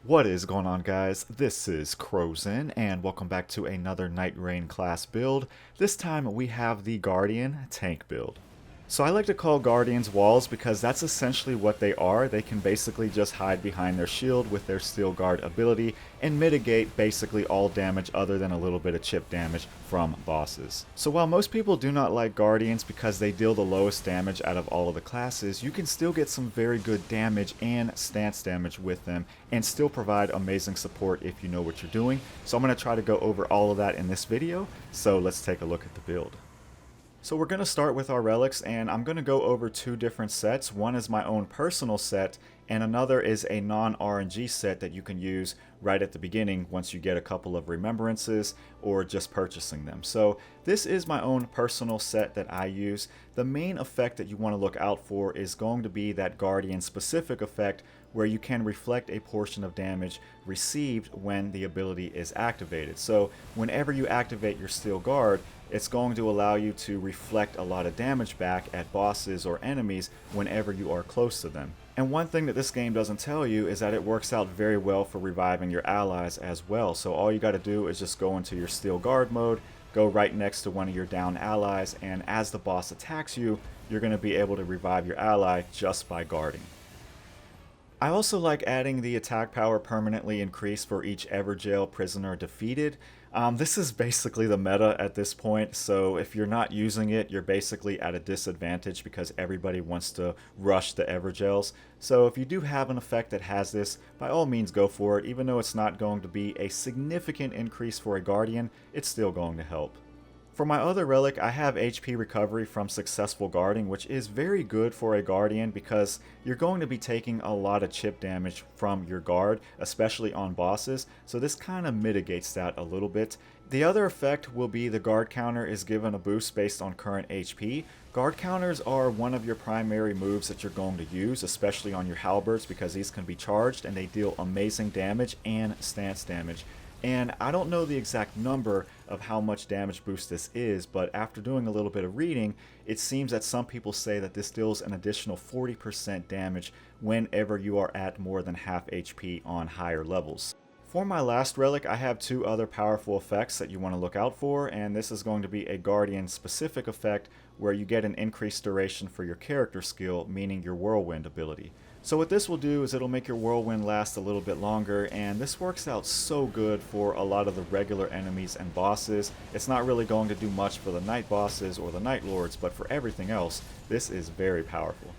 What is going on, guys? This is Crowzen, and welcome back to another Nightreign class build. This time we have the Guardian tank build. So I like to call Guardians walls because that's essentially what they are. They can basically just hide behind their shield with their Steel Guard ability and mitigate basically all damage other than a little bit of chip damage from bosses. So while most people do not like Guardians because they deal the lowest damage out of all of the classes, you can still get some very good damage and stance damage with them and still provide amazing support if you know what you're doing. So I'm going to try to go over all of that in this video, so let's take a look at the build. So we're going to start with our relics, and I'm going to go over two different sets. One is my own personal set, and another is a non-RNG set that you can use right at the beginning once you get a couple of remembrances or just purchasing them. So this is my own personal set that I use. The main effect that you want to look out for is going to be that Guardian specific effect where you can reflect a portion of damage received when the ability is activated. So whenever you activate your Steel Guard, it's going to allow you to reflect a lot of damage back at bosses or enemies whenever you are close to them. And one thing that this game doesn't tell you is that it works out very well for reviving your allies as well. So all you got to do is just go into your Steel Guard mode, go right next to one of your down allies, and as the boss attacks you, you're going to be able to revive your ally just by guarding. I also like adding the attack power permanently increased for each Everjail prisoner defeated. This is basically the meta at this point, so if you're not using it, you're basically at a disadvantage because everybody wants to rush the Everjails. So if you do have an effect that has this, by all means go for it. Even though it's not going to be a significant increase for a Guardian, it's still going to help. For my other relic, I have HP recovery from successful guarding, which is very good for a Guardian because you're going to be taking a lot of chip damage from your guard, especially on bosses, so this kind of mitigates that a little bit. The other effect will be the guard counter is given a boost based on current HP. Guard counters are one of your primary moves that you're going to use, especially on your halberds, because these can be charged and they deal amazing damage and stance damage. And I don't know the exact number of how much damage boost this is, but after doing a little bit of reading, it seems that some people say that this deals an additional 40% damage whenever you are at more than half HP on higher levels. For my last relic, I have two other powerful effects that you want to look out for, and this is going to be a Guardian specific effect where you get an increased duration for your character skill, meaning your Whirlwind ability. So what this will do is it'll make your Whirlwind last a little bit longer, and this works out so good for a lot of the regular enemies and bosses. It's not really going to do much for the Night bosses or the Night Lords, but for everything else, this is very powerful.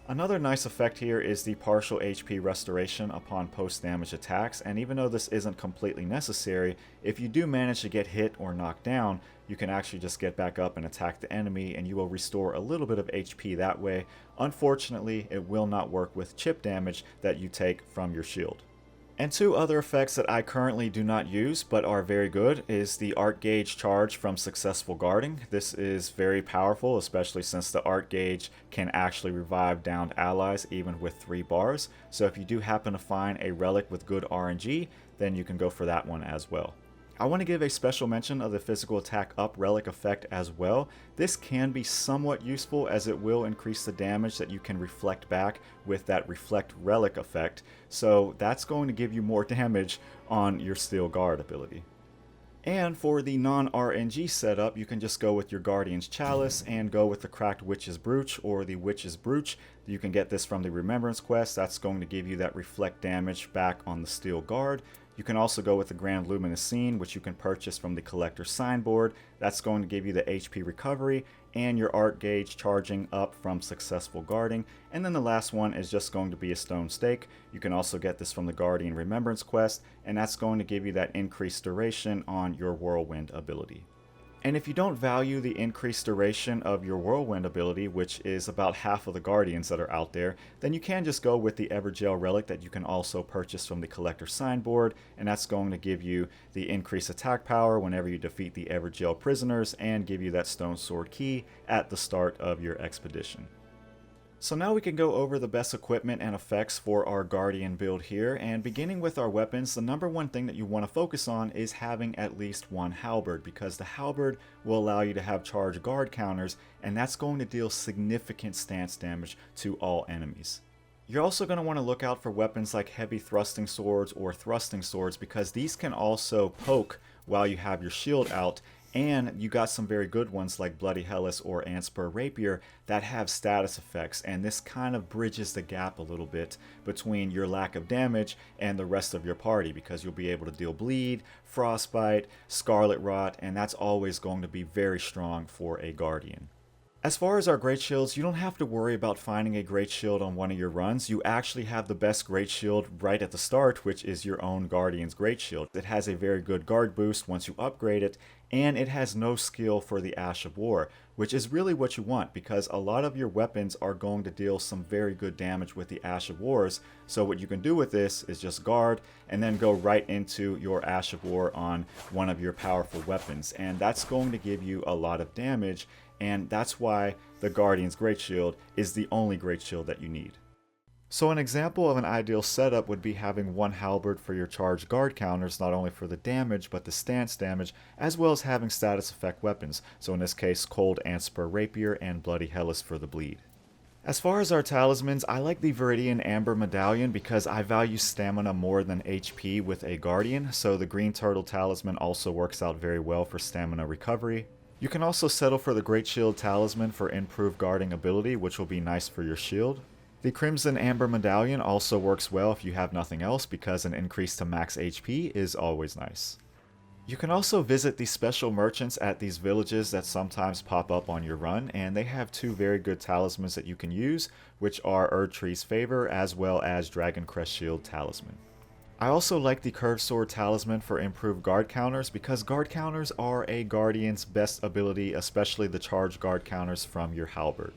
Another nice effect here is the partial HP restoration upon post-damage attacks, and even though this isn't completely necessary, if you do manage to get hit or knocked down, you can actually just get back up and attack the enemy and you will restore a little bit of HP that way. Unfortunately, it will not work with chip damage that you take from your shield. And two other effects that I currently do not use but are very good is the Art Gauge charge from successful guarding. This is very powerful, especially since the Art Gauge can actually revive downed allies even with 3 bars. So if you do happen to find a relic with good RNG, then you can go for that one as well. I want to give a special mention of the physical attack up relic effect as well. This can be somewhat useful as it will increase the damage that you can reflect back with that reflect relic effect, so that's going to give you more damage on your Steel Guard ability. And for the non-RNG setup, you can just go with your Guardian's Chalice and go with the Cracked Witch's Brooch or the Witch's Brooch. You can get this from the Remembrance quest. That's going to give you that reflect damage back on the Steel Guard. You can also go with the Grand Luminous Scene, which you can purchase from the Collector's Signboard. That's going to give you the HP recovery and your Art Gauge charging up from successful guarding. And then the last one is just going to be a Stone Stake. You can also get this from the Guardian Remembrance quest, and that's going to give you that increased duration on your Whirlwind ability. And if you don't value the increased duration of your Whirlwind ability, which is about half of the Guardians that are out there, then you can just go with the Everjail relic that you can also purchase from the Collector's Signboard, and that's going to give you the increased attack power whenever you defeat the Everjail prisoners and give you that Stone Sword key at the start of your expedition. So now we can go over the best equipment and effects for our Guardian build here, and beginning with our weapons, the number one thing that you want to focus on is having at least one halberd, because the halberd will allow you to have charge guard counters, and that's going to deal significant stance damage to all enemies. You're also going to want to look out for weapons like heavy thrusting swords or thrusting swords because these can also poke while you have your shield out, and you got some very good ones like Bloody Hellas or Antspur Rapier that have status effects, and this kind of bridges the gap a little bit between your lack of damage and the rest of your party because you'll be able to deal bleed, frostbite, scarlet rot, and that's always going to be very strong for a guardian. As far as our great shields, you don't have to worry about finding a great shield on one of your runs. You actually have the best great shield right at the start, which is your own Guardian's great shield. It has a very good guard boost once you upgrade it, and it has no skill for the Ash of War, which is really what you want because a lot of your weapons are going to deal some very good damage with the Ash of Wars. So what you can do with this is just guard and then go right into your Ash of War on one of your powerful weapons, and that's going to give you a lot of damage. And that's why the Guardian's Great Shield is the only Great Shield that you need. So an example of an ideal setup would be having one halberd for your charged guard counters, not only for the damage, but the stance damage, as well as having status effect weapons. So in this case, Cold Antspur Rapier and Bloody Hellas for the bleed. As far as our talismans, I like the Viridian Amber Medallion because I value stamina more than HP with a Guardian, so the Green Turtle Talisman also works out very well for stamina recovery. You can also settle for the Great Shield Talisman for improved guarding ability, which will be nice for your shield. The Crimson Amber Medallion also works well if you have nothing else because an increase to max HP is always nice. You can also visit the special merchants at these villages that sometimes pop up on your run, and they have two very good talismans that you can use, which are Erdtree's Favor as well as Dragon Crest Shield Talisman. I also like the Curved Sword Talisman for improved guard counters because guard counters are a Guardian's best ability, especially the charged guard counters from your halberd.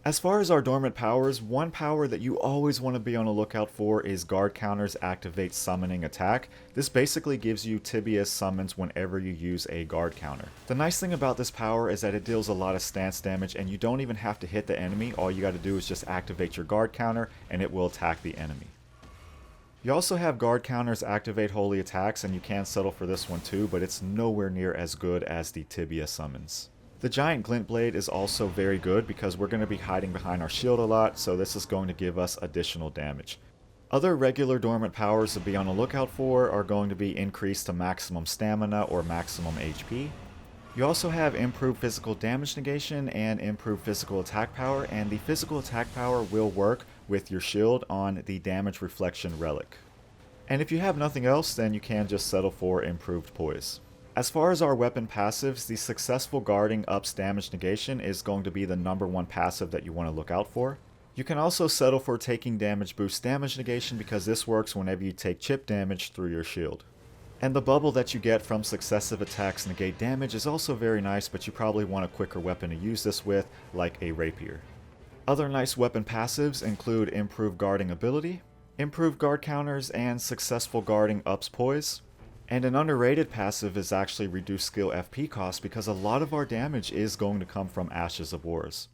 As far as our dormant powers, one power that you always want to be on the lookout for is Guard Counters Activate Summoning Attack. This basically gives you Tibia summons whenever you use a guard counter. The nice thing about this power is that it deals a lot of stance damage and you don't even have to hit the enemy. All you got to do is just activate your guard counter and it will attack the enemy. You also have guard counters activate holy attacks, and you can settle for this one too, but it's nowhere near as good as the Tibia summons. The Giant Glint Blade is also very good because we're going to be hiding behind our shield a lot, so this is going to give us additional damage. Other regular dormant powers to be on the lookout for are going to be increased to maximum stamina or maximum HP. You also have improved physical damage negation and improved physical attack power, and the physical attack power will work with your shield on the damage reflection relic. And if you have nothing else, then you can just settle for improved poise. As far as our weapon passives, the successful guarding ups damage negation is going to be the #1 passive that you want to look out for. You can also settle for taking damage boost damage negation because this works whenever you take chip damage through your shield. And the bubble that you get from successive attacks negate damage is also very nice, but you probably want a quicker weapon to use this with, like a rapier. Other nice weapon passives include improved guarding ability, improved guard counters, and successful guarding ups poise. And an underrated passive is actually reduced skill FP cost because a lot of our damage is going to come from Ashes of Wars.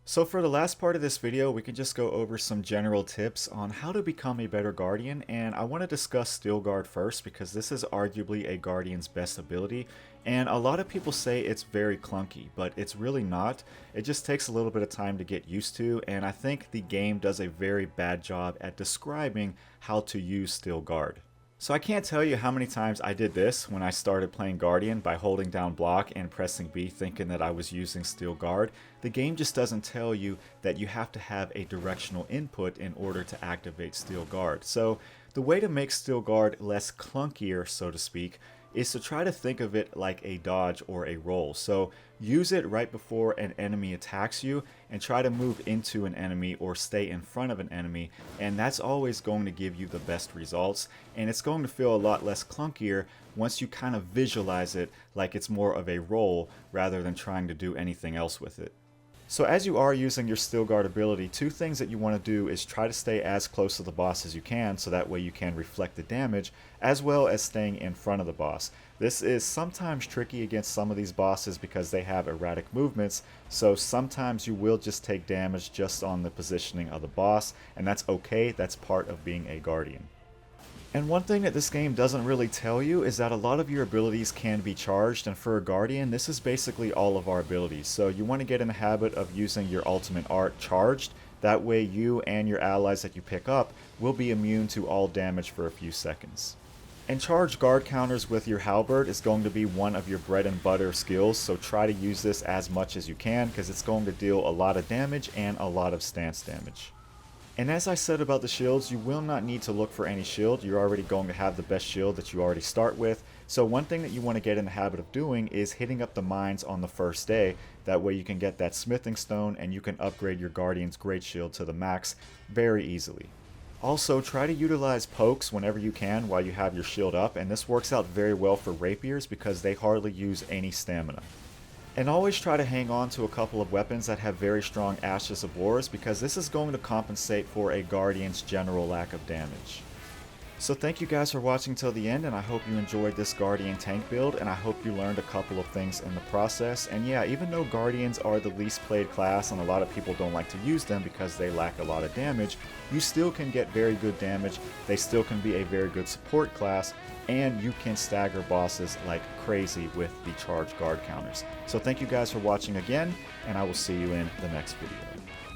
So for the last part of this video, we can just go over some general tips on how to become a better Guardian, and I want to discuss Steel Guard first because this is arguably a Guardian's best ability, and a lot of people say it's very clunky, but it's really not. It just takes a little bit of time to get used to, and I think the game does a very bad job at describing how to use Steel Guard. So I can't tell you how many times I did this when I started playing Guardian by holding down block and pressing B thinking that I was using Steel Guard. The game just doesn't tell you that you have to have a directional input in order to activate Steel Guard. So the way to make Steel Guard less clunkier, so to speak, is to try to think of it like a dodge or a roll. So use it right before an enemy attacks you and try to move into an enemy or stay in front of an enemy, and that's always going to give you the best results, and it's going to feel a lot less clunkier once you kind of visualize it like it's more of a roll rather than trying to do anything else with it. So as you are using your Steel Guard ability, two things that you want to do is try to stay as close to the boss as you can so that way you can reflect the damage, as well as staying in front of the boss. This is sometimes tricky against some of these bosses because they have erratic movements, so sometimes you will just take damage just on the positioning of the boss, and that's okay, that's part of being a Guardian. And one thing that this game doesn't really tell you is that a lot of your abilities can be charged, and for a Guardian, this is basically all of our abilities. So you want to get in the habit of using your ultimate art charged, That way you and your allies that you pick up will be immune to all damage for a few seconds. And charge guard counters with your halberd is going to be one of your bread and butter skills, so try to use this as much as you can because it's going to deal a lot of damage and a lot of stance damage. And as I said about the shields, you will not need to look for any shield. You're already going to have the best shield that you already start with. So one thing that you want to get in the habit of doing is hitting up the mines on the first day. That way you can get that smithing stone and you can upgrade your Guardian's Great Shield to the max very easily. Also, try to utilize pokes whenever you can while you have your shield up, and this works out very well for rapiers because they hardly use any stamina. And always try to hang on to a couple of weapons that have very strong Ashes of Wars because this is going to compensate for a Guardian's general lack of damage. So thank you guys for watching till the end, and I hope you enjoyed this Guardian tank build, and I hope you learned a couple of things in the process. And yeah, even though Guardians are the least played class and a lot of people don't like to use them because they lack a lot of damage, you still can get very good damage, they still can be a very good support class, and you can stagger bosses like crazy with the charge guard counters. So thank you guys for watching again, and I will see you in the next video.